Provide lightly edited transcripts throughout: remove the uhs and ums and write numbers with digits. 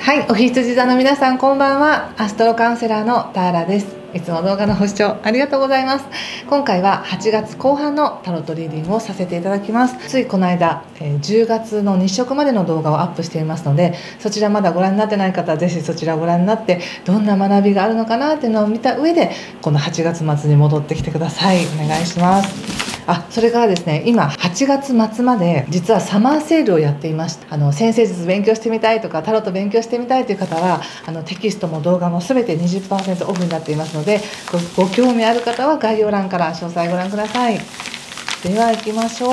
はい、お羊座の皆さんこんばんは。アストロカウンセラーのターラです。いつも動画のご視聴ありがとうございます。今回は8月後半のタロットリーディングをさせていただきます。ついこの間、10月の日食までの動画をアップしていますので、そちらまだご覧になってない方はぜひそちらをご覧になってどんな学びがあるのかなっていうのを見た上で、この8月末に戻ってきてください。お願いします。それからですね、今8月末まで実はサマーセールをやっていました。先生術勉強してみたいとかタロット勉強してみたいという方はテキストも動画も全て 20% オフになっていますので、ご興味ある方は概要欄から詳細ご覧ください。では行きましょう。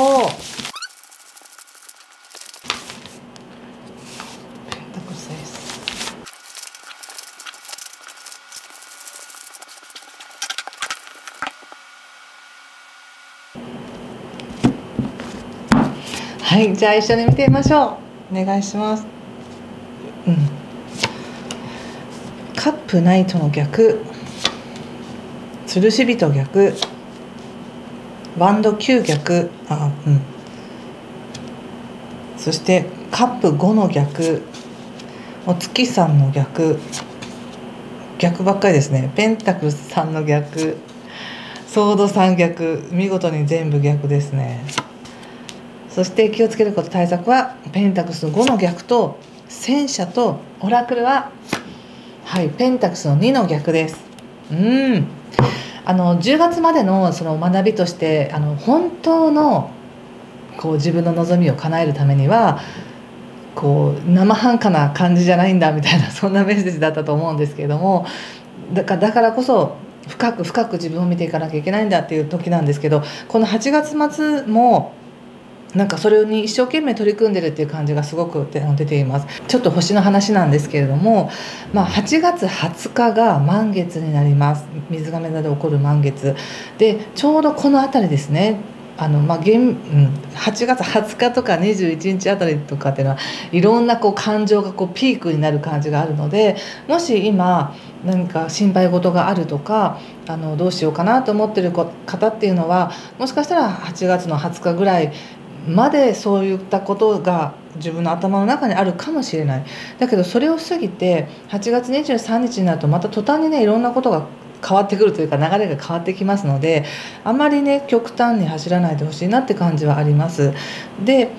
はい、じゃあ一緒に見てみましょう。お願いします。カップナイトの逆、吊るし人逆、ワンド9逆、そしてカップ5の逆、お月3の逆ばっかりですね。ペンタクル3の逆、ソード3逆、見事に全部逆ですね。そして気をつけること、対策はペンタクルス5の逆と戦車とオラクルは、ペンタクルスの2の逆です。10月までのその学びとして本当の自分の望みを叶えるためには生半可な感じじゃないんだみたいな、そんなメッセージだったと思うんですけれども、だからこそ深く自分を見ていかなきゃいけないんだっていう時なんですけど、この8月末もそれに一生懸命取り組んでるっていう感じがすごく出ています。ちょっと星の話なんですけれども、8月20日が満月になります。水亀座で起こる満月で、ちょうどこの辺りですね。8月20日とか21日あたりとかっていうのはいろんな感情がピークになる感じがあるので、もし今何か心配事があるとかどうしようかなと思ってる方っていうのは、もしかしたら8月の20日ぐらいまでそういったことが自分の頭の中にあるかもしれない。だけどそれを過ぎて8月23日になるとまた途端にね、いろんなことが変わってくるというか流れが変わってきますので、あまりね極端に走らないでほしいなって感じはあります。で、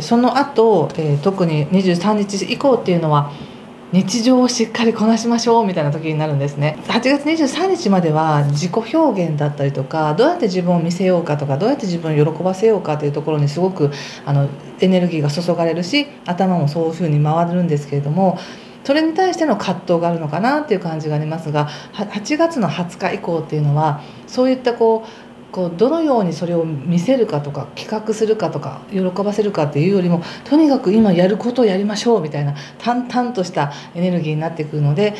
その後、特に23日以降っていうのは日常をしっかりこなしましょうみたいな時になるんですね。8月23日までは自己表現だったりとか、どうやって自分を見せようかとか、どうやって自分を喜ばせようかというところにすごくエネルギーが注がれるし、頭もそういうふうに回るんですけれども、それに対しての葛藤があるのかなっていう感じがありますが、8月の20日以降っていうのはそういったどのようにそれを見せるかとか企画するかとか喜ばせるかっていうよりも、とにかく今やることをやりましょうみたいな淡々としたエネルギーになってくるので、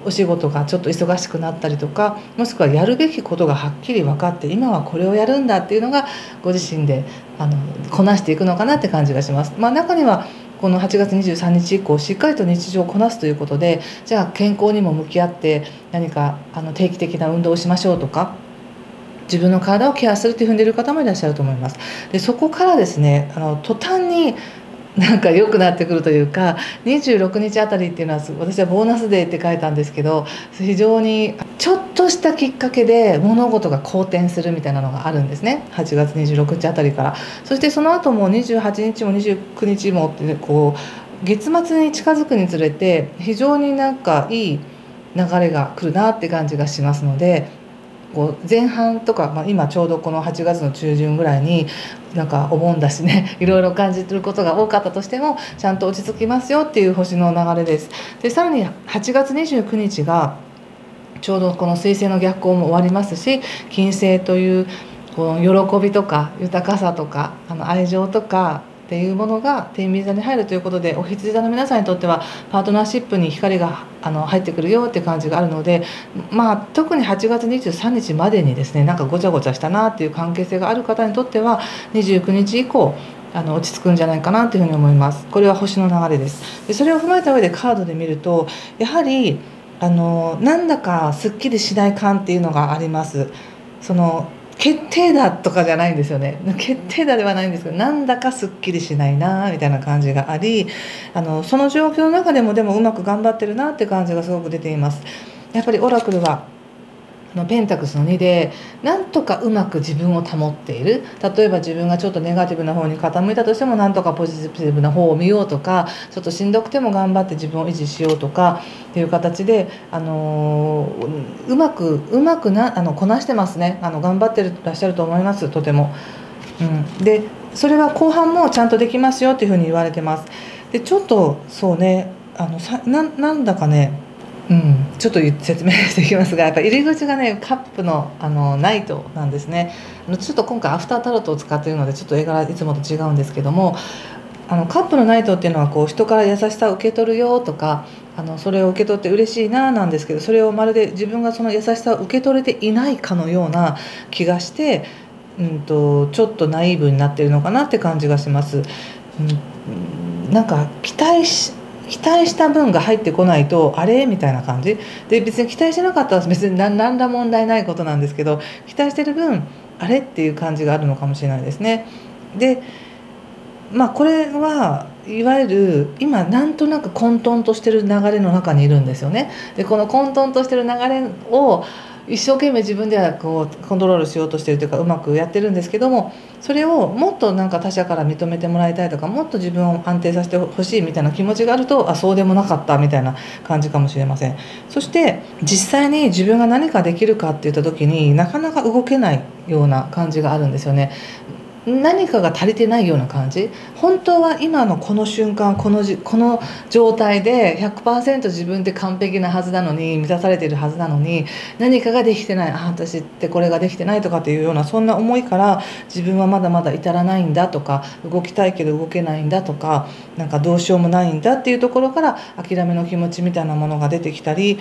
お仕事がちょっと忙しくなったりとか、もしくはやるべきことがはっきり分かって、今はこれをやるんだっていうのがご自身でこなしていくのかなって感じがします。中にはこの8月23日以降しっかりと日常をこなすということで、じゃあ健康にも向き合って何か定期的な運動をしましょうとか、自分の体をケアするって踏んでいる方もいらっしゃると思います。でそこからですね、途端に良くなってくるというか、26日あたりっていうのは私はボーナスデーって書いたんですけど、非常にちょっとしたきっかけで物事が好転するみたいなのがあるんですね。8月26日あたりから。そしてその後も28日も29日もって月末に近づくにつれて非常にいい流れが来るなって感じがしますので、前半とか、今ちょうどこの8月の中旬ぐらいにお盆だしね、いろいろ感じてることが多かったとしてもちゃんと落ち着きますよっていう星の流れです。でさらに8月29日がちょうどこの水星の逆行も終わりますし、金星というこの喜びとか豊かさとか愛情とかっていうものが天秤座に入るということで、お羊座の皆さんにとってはパートナーシップに光が入ってくるよっていう感じがあるので、特に8月23日までにですね、ごちゃごちゃしたなっていう関係性がある方にとっては29日以降落ち着くんじゃないかなというふうに思います。これは星の流れです。でそれを踏まえた上でカードで見ると、やはりなんだかすっきりしない感っていうのがあります。決定打とかじゃないんですよね。決定打ではないんですけど、なんだかすっきりしないなみたいな感じがあり、その状況の中でもでもうまく頑張ってるなって感じがすごく出ています。やっぱりオラクルはペンタクスの2でなんとかうまく自分を保っている。例えば自分がちょっとネガティブな方に傾いたとしてもなんとかポジティブな方を見ようとか、ちょっとしんどくても頑張って自分を維持しようとかっていう形で、うまくこなしてますね。頑張ってらっしゃると思います、とても。でそれは後半もちゃんとできますよっていうふうに言われてます。でちょっとそうね、なんだかね、ちょっと説明していきますが、やっぱ入り口がねカップの、ナイトなんですね。ちょっと今回アフタータロットを使っているのでちょっと絵柄いつもと違うんですけども、カップのナイトっていうのはこう人から優しさを受け取るよとか、それを受け取って嬉しいななんですけど、それをまるで自分がその優しさを受け取れていないかのような気がして、ちょっとナイーブになっているのかなって感じがします。なんか期待した分が入ってこないとあれみたいな感じで、別に期待してなかったら別に何ら問題ないことなんですけど、期待してる分あれっていう感じがあるのかもしれないですね。でこれはいわゆる今なんとなく混沌としてる流れの中にいるんですよね。でこの混沌としてる流れを一生懸命自分ではこうコントロールしようとしてるというかうまくやってるんですけども、それをもっとなんか他者から認めてもらいたいとか、もっと自分を安定させてほしいみたいな気持ちがあると、そうでもなかったみたいな感じかもしれません。そして実際に自分が何かできるかっていった時になかなか動けないような感じがあるんですよね。何かが足りてないような感じ。本当は今のこの瞬間この状態で 100% 自分って完璧なはずなのに、満たされているはずなのに、何かができてない、私ってこれができてないとかっていうような、そんな思いから自分はまだまだ至らないんだとか、動きたいけど動けないんだとか、なんかどうしようもないんだっていうところから諦めの気持ちみたいなものが出てきたり、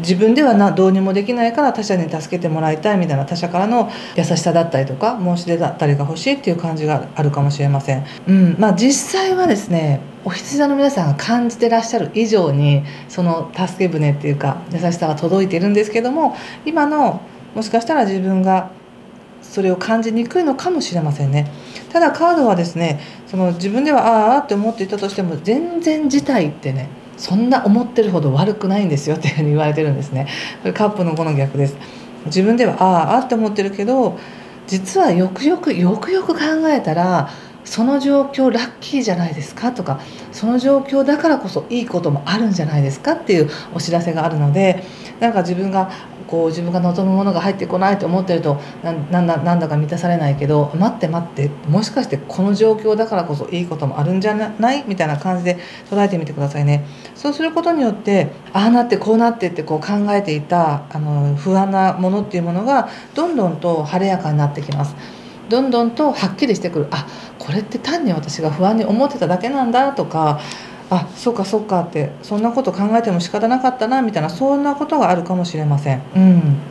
自分ではどうにもできないから他者に助けてもらいたいみたいな、他者からの優しさだったりとか申し出だったりが欲しいっていう感じがあるかもしれません。実際はですね、お羊座の皆さんが感じてらっしゃる以上にその助け舟っていうか優しさが届いているんですけども、今のもしかしたら自分がそれを感じにくいのかもしれませんね。ただカードはですね、その自分ではあって思っていたとしても、全然事態ってねそんな思ってるほど悪くないんですよっていうふうに言われてるんですね。これカップの5の逆です。自分ではあって思ってるけど、実はよくよく考えたらその状況ラッキーじゃないですかとか、その状況だからこそいいこともあるんじゃないですかっていうお知らせがあるので、なんか自分が望むものが入ってこないと思ってるとなんだか満たされないけど、待ってもしかしてこの状況だからこそいいこともあるんじゃないみたいな感じで捉えてみてくださいね。そうすることによってああなってこうなってって考えていた不安なものっていうものがどんどんと晴れやかになってきます。どんどんとはっきりしてくる。これって単に私が不安に思ってただけなんだとか、そうかって、そんなこと考えても仕方なかったなみたいな、そんなことがあるかもしれません。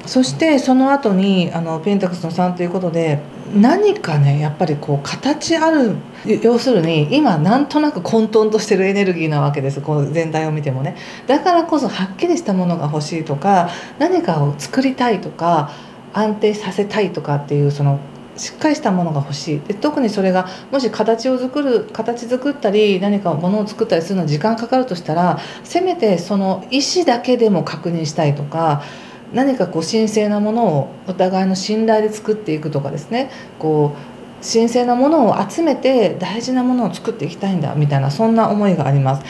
そしてその後にペンタクスの3ということで、何かねやっぱり形ある、要するに今なんとなく混沌としてるエネルギーなわけです。全体を見てもね。だからこそはっきりしたものが欲しいとか、何かを作りたいとか安定させたいとかっていう、そのしっかりしたものが欲しい。で特にそれがもし形作ったり何かものを作ったりするのに時間かかるとしたら、せめてその意思だけでも確認したいとか、何か神聖なものをお互いの信頼で作っていくとかですね、神聖なものを集めて大事なものを作っていきたいんだみたいな、そんな思いがあります。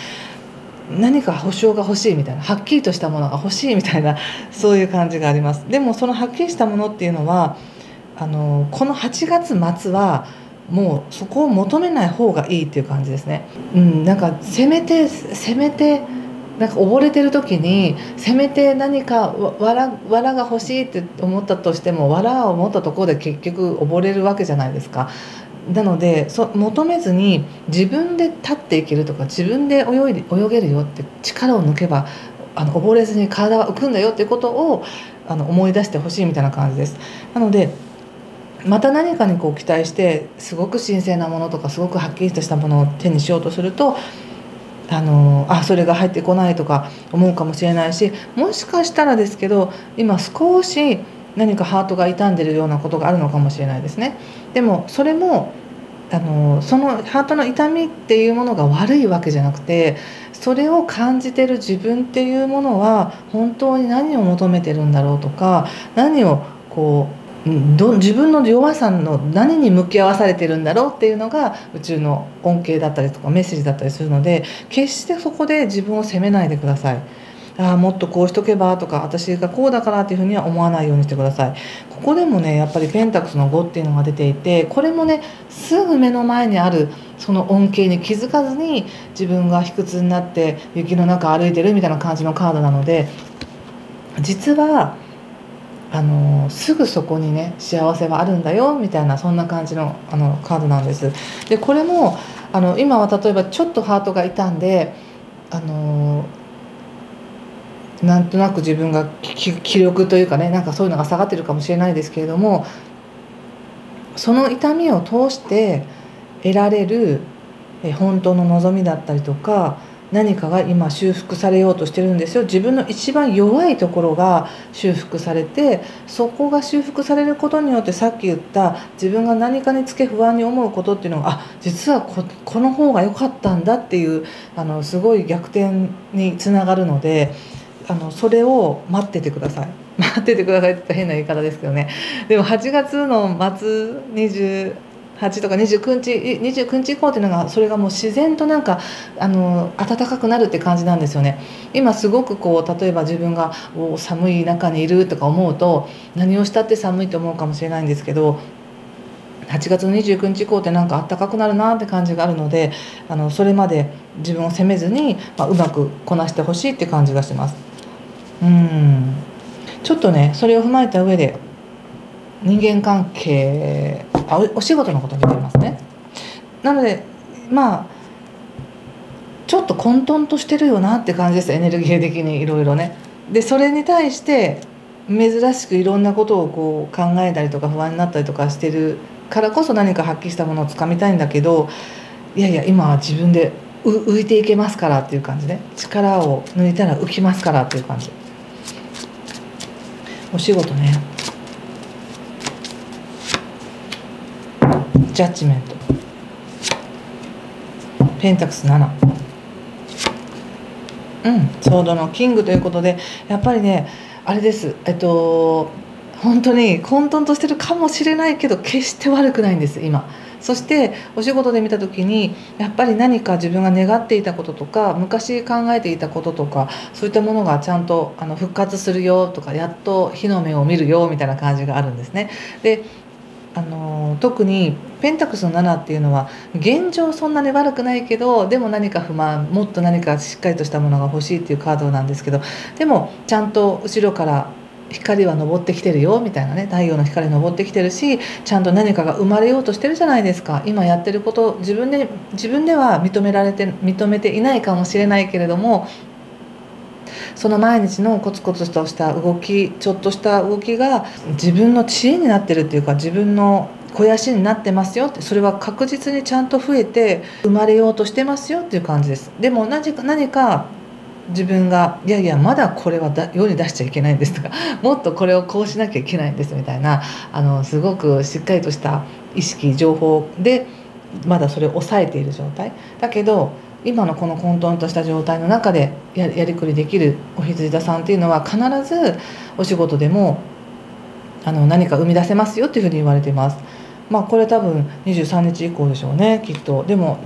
何か保証が欲しいみたいな、はっきりとしたものが欲しいみたいな、そういう感じがあります。でもそのはっきりしたものっていうのはこの8月末はもうそこを求めない方がいいっていう感じですね。なんかせめてなんか溺れてる時にせめて何か藁が欲しいって思ったとしても、藁を持ったところで結局溺れるわけじゃないですか。なので求めずに自分で立っていけるとか、自分で泳げるよって力を抜けば溺れずに体は浮くんだよっていうことを思い出してほしいみたいな感じです。なのでまた何かに期待してすごく神聖なものとかすごくはっきりとしたものを手にしようとするとそれが入ってこないとか思うかもしれないし、もしかしたらですけど今少し何かハートが傷んでるようなことがあるのかもしれないですね。でもそれもそのハートの痛みっていうものが悪いわけじゃなくて、それを感じてる自分っていうものは本当に何を求めてるんだろうとか、何を自分の弱さの何に向き合わされてるんだろうっていうのが宇宙の恩恵だったりとかメッセージだったりするので、決してそこで自分を責めないでください。もっとこうしとけばとか、私がこうだからっていうふうには思わないようにしてください。ここでもねやっぱりペンタクスの5っていうのが出ていて、これもねすぐ目の前にあるその恩恵に気づかずに自分が卑屈になって雪の中歩いてるみたいな感じのカードなので、実はすぐそこにね幸せはあるんだよみたいな、そんな感じのカードなんです。でこれも今は例えばちょっとハートが傷んでなんとなく自分が気力というかね、なんかそういうのが下がってるかもしれないですけれども、その痛みを通して得られる本当の望みだったりとか、何かが今修復されようとしてるんですよ。自分の一番弱いところが修復されて、そこが修復されることによって、さっき言った自分が何かにつけ不安に思うことっていうのが、実はこの方が良かったんだっていうすごい逆転につながるので、それを待っててください。待っててくださいって言ったら変な言い方ですけどね。でも8月の末28とか29日以降っていうのが、それがもう自然となんか暖かくなるって感じなんですよね。今すごく例えば自分が寒い中にいるとか思うと、何をしたって寒いと思うかもしれないんですけど、8月の29日以降ってなんか暖かくなるなって感じがあるので、それまで自分を責めずに、うまくこなしてほしいって感じがします。ちょっとねそれを踏まえた上で人間関係お仕事のことを見ていますね。なのでちょっと混沌としてるよなって感じです、エネルギー的にいろいろね。でそれに対して珍しくいろんなことを考えたりとか不安になったりとかしてるからこそ、何か発揮したものをつかみたいんだけど、いやいや今は自分で浮いていけますからっていう感じね。力を抜いたら浮きますからっていう感じ。お仕事ね、ジャッジメント、ペンタクス7、ソードのキングということで、やっぱりねあれです、本当に混沌としてるかもしれないけど、決して悪くないんです今。そしてお仕事で見た時に、やっぱり何か自分が願っていたこととか、昔考えていたこととか、そういったものがちゃんと復活するよとか、やっと日の目を見るよみたいな感じがあるんですね。で特にペンタクスの7っていうのは、現状そんなに悪くないけど、でも何か不満、もっと何かしっかりとしたものが欲しいっていうカードなんですけど、でもちゃんと後ろから光は昇ってきてるよみたいなね、太陽の光昇ってきてるし、ちゃんと何かが生まれようとしてるじゃないですか。今やってること自分では認めていないかもしれないけれども、その毎日のコツコツとした動き、ちょっとした動きが自分の知恵になってるっていうか、自分の肥やしになってますよって、それは確実にちゃんと増えて生まれようとしてますよっていう感じです。でも何か自分がいやいやまだこれは世に出しちゃいけないんですとか、もっとこれをこうしなきゃいけないんですみたいな、すごくしっかりとした意識情報でまだそれを抑えている状態だけど、今のこの混沌とした状態の中でやりくりできるお羊座さんっていうのは、必ずお仕事でも何か生み出せますよっていうふうに言われています。これ多分23日以降でしょうね、きっと。でも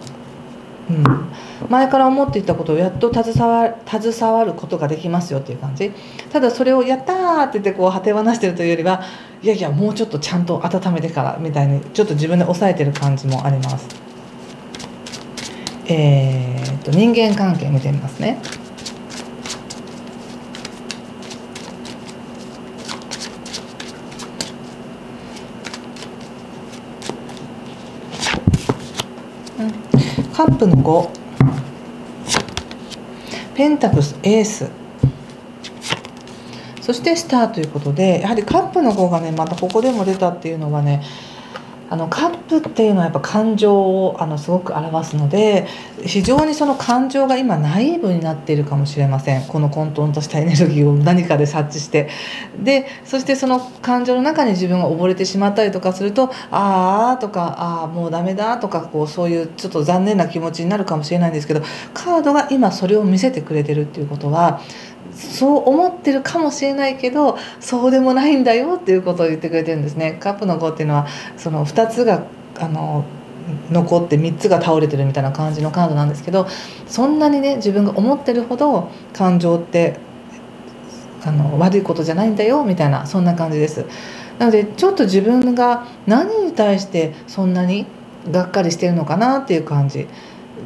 前から思っていたことをやっと携わることができますよっていう感じ。ただそれをやったーって言って果て放してるというよりは、いやいやもうちょっとちゃんと温めてからみたいに、ちょっと自分で抑えてる感じもあります。人間関係見てみますね。カップの5、ペンタクスエース、そしてスターということで、やはりカップの5がねまたここでも出たっていうのはね、カップっていうのはやっぱ感情をすごく表すので、非常にその感情が今ナイーブになっているかもしれません。この混沌としたエネルギーを何かで察知して、でそしてその感情の中に自分が溺れてしまったりとかすると、ああとか、ああもうダメだとか、そういうちょっと残念な気持ちになるかもしれないんですけど、カードが今それを見せてくれてるっていうことは、そう思ってるかもしれないけどそうでもないんだよっていうことを言ってくれてるんですね。カップの5っていうのはその2つが残って3つが倒れてるみたいな感じのカードなんですけど、そんなにね自分が思ってるほど感情って悪いことじゃないんだよみたいな、そんな感じです。なのでちょっと自分が何に対してそんなにがっかりしてるのかなっていう感じ、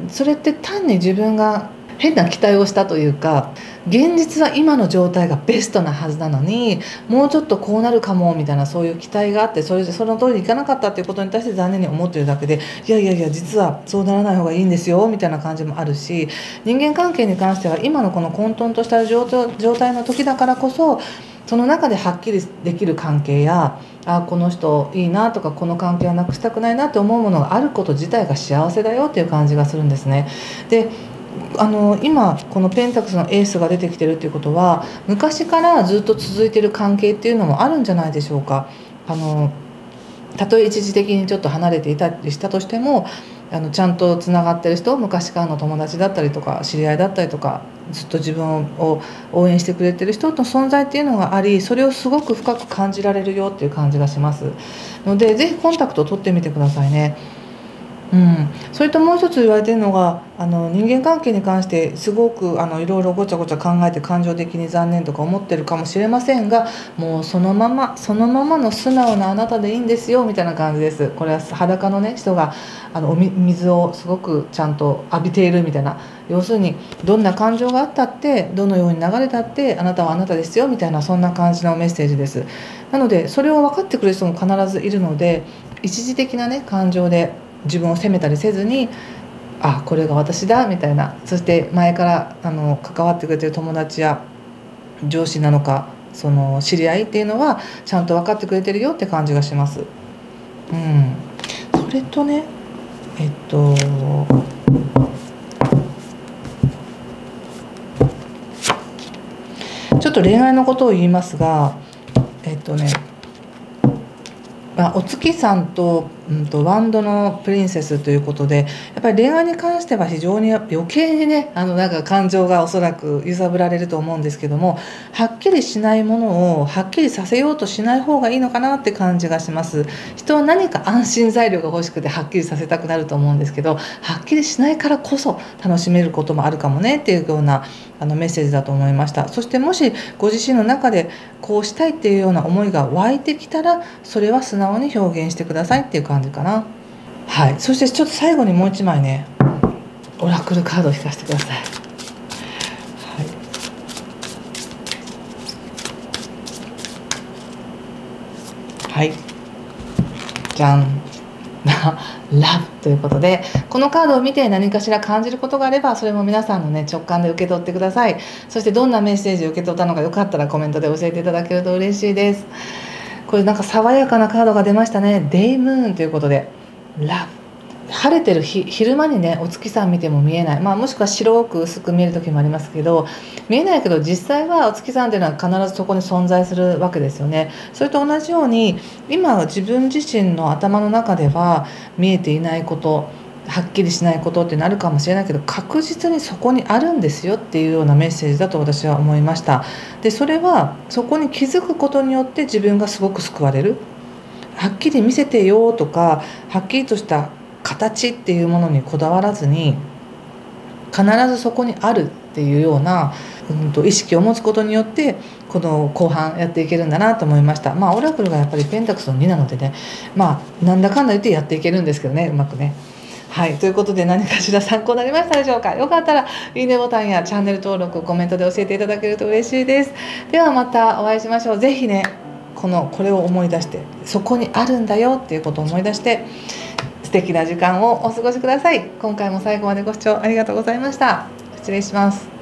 それって単に自分が変な期待をしたというか、現実は今の状態がベストなはずなのにもうちょっとこうなるかもみたいな、そういう期待があって、その通りにいかなかったっていうことに対して残念に思ってるだけで、いやいやいや実はそうならない方がいいんですよみたいな感じもあるし、人間関係に関しては今のこの混沌とした状態の時だからこそ、その中ではっきりできる関係や、この人いいなとか、この関係はなくしたくないなって思うものがあること自体が幸せだよっていう感じがするんですね。で今このペンタクスのエースが出てきてるっていうことは、昔からずっと続いてる関係っていうのもあるんじゃないでしょうか。たとえ一時的にちょっと離れていたりしたとしても、ちゃんとつながってる人、昔からの友達だったりとか知り合いだったりとか、ずっと自分を応援してくれてる人の存在っていうのがあり、それをすごく深く感じられるよっていう感じがしますので、ぜひコンタクトを取ってみてくださいね。それともう一つ言われているのが、人間関係に関してすごくいろいろごちゃごちゃ考えて感情的に残念とか思ってるかもしれませんが、もうそのままの素直なあなたでいいんですよみたいな感じです。これは裸のね人が水をすごくちゃんと浴びているみたいな、要するにどんな感情があったって、どのように流れたって、あなたはあなたですよみたいな、そんな感じのメッセージです。なのでそれを分かってくれる人も必ずいるので、一時的なね感情で自分を責めたりせずに、これが私だみたいな、そして前から関わってくれてる友達や上司なのか、その知り合いっていうのはちゃんと分かってくれてるよって感じがします。それとねちょっと恋愛のことを言いますが、お月さんと、ワンドのプリンセスということで、やっぱり恋愛に関しては非常に余計にねなんか感情がおそらく揺さぶられると思うんですけども、はっきりしないものをはっきりさせようとしない方がいいのかなって感じがします。人は何か安心材料が欲しくてはっきりさせたくなると思うんですけど、はっきりしないからこそ楽しめることもあるかもねっていうようなメッセージだと思いました。そしてもしご自身の中でこうしたいっていうような思いが湧いてきたら、それは素直に表現してくださいっていう感じかな。はい、そしてちょっと最後にもう一枚ねオラクルカードを引かせてください。はい、じゃんラブということで、このカードを見て何かしら感じることがあれば、それも皆さんのね直感で受け取ってください。そしてどんなメッセージを受け取ったのかよかったらコメントで教えていただけると嬉しいです。これなんか爽やかなカードが出ましたね。デイムーンということで、ラブ、晴れてる日、昼間にねお月さん見ても見えない、もしくは白く薄く見える時もありますけど、見えないけど実際はお月さんっていうのは必ずそこに存在するわけですよね。それと同じように今自分自身の頭の中では見えていないこと、はっきりしないことってなるかもしれないけど、確実にそこにあるんですよっていうようなメッセージだと私は思いました。でそれはそこに気づくことによって自分がすごく救われる。はっきり見せてよとか、はっきりとした形っていうものにこだわらずに、必ずそこにあるっていうような、意識を持つことによってこの後半やっていけるんだなと思いました。オラクルがやっぱりペンタクスの2なのでね、なんだかんだ言ってやっていけるんですけどね、うまくね。はい、ということで何かしら参考になりましたでしょうか。よかったらいいねボタンやチャンネル登録、コメントで教えていただけると嬉しいです。ではまたお会いしましょう。ぜひねこれを思い出して、そこにあるんだよっていうことを思い出して素敵な時間をお過ごしください。今回も最後までご視聴ありがとうございました。失礼します。